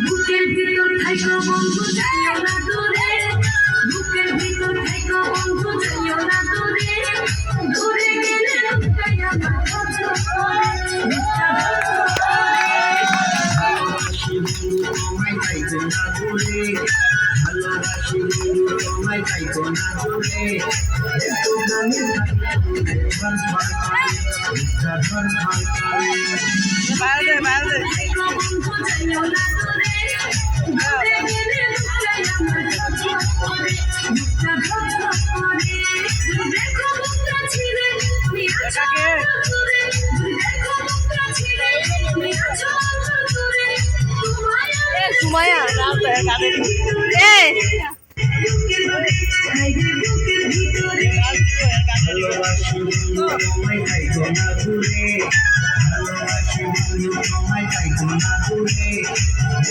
বুকের ভিতর থাইকো বন্ধু যাইও না দূরে, বুকের ভিতর থাইকো বন্ধু যাইও না দূরে, দূরে গেলে লুকাইয়া মাথা তোমায় পাইবো না দূরে, ভালোবাসি বন্ধু তোমায় পাইবো না দূরে, সুমায়া ভালোবাসি বন্ধু তোমায় পাইবো না দূরে, ভালোবাসি বন্ধু তোমায় পাইবো না দূরে,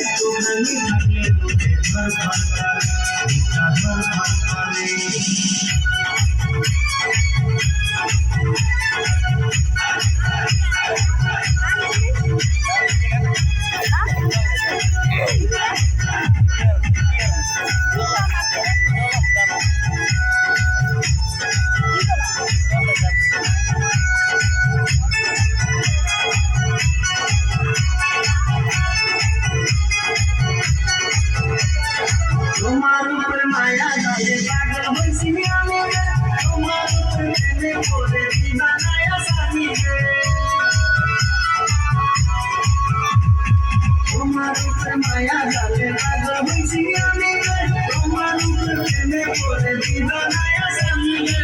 একটুখানি থাকলে তোদের ঘর ফাঁকা। তোমার উপরে মায়া জালে পাগল হইছি আমি, তোমার উপরে প্রেমে পড়ে দিবানায়া স্বামী রে, তোমার উপরে মায়া জালে পাগল হইছি আমি, তোমার উপরে প্রেমে পড়ে দিবানায়া স্বামী রে,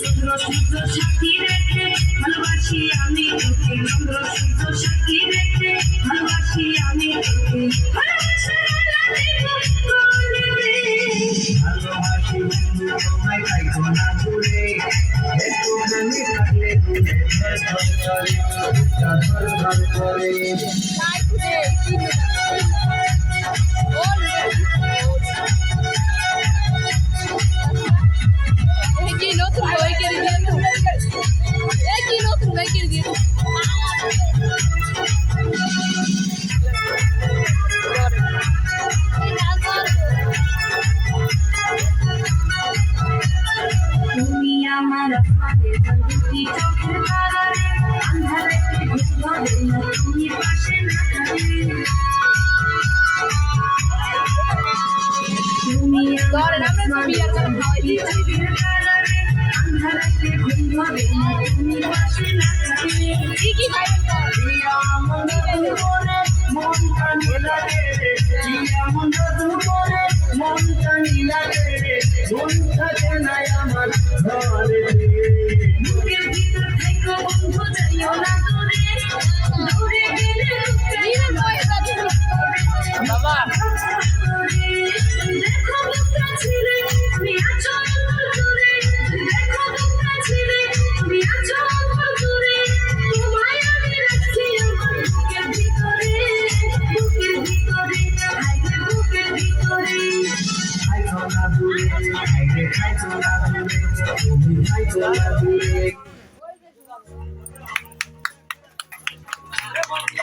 চন্দ্র সূর্য সাথী রেখে ভালোবাসি আমি তোকে, চন্দ্র সূর্য সাথী রেখে ভালোবাসি আমি তোকে, ভালোবাসি বন্ধু তোমায় পাইবো না দূরে, একটুখানি থাকলে ঘর করে। তুমি আমার আসমানে চাঁদটি চোখের তারারে, আন্ধারে ঘুরে না তুমি পাশে না থাকলে, তুমি আমার আসমানে চাঁদটি চোখের তারারে, আন্ধারে ঘুরে না তুমি পাশে না থাকলে, মনটা নিলাগে রে, মনটা নিলাগে রে, মন থাকে না আমার ঘরে।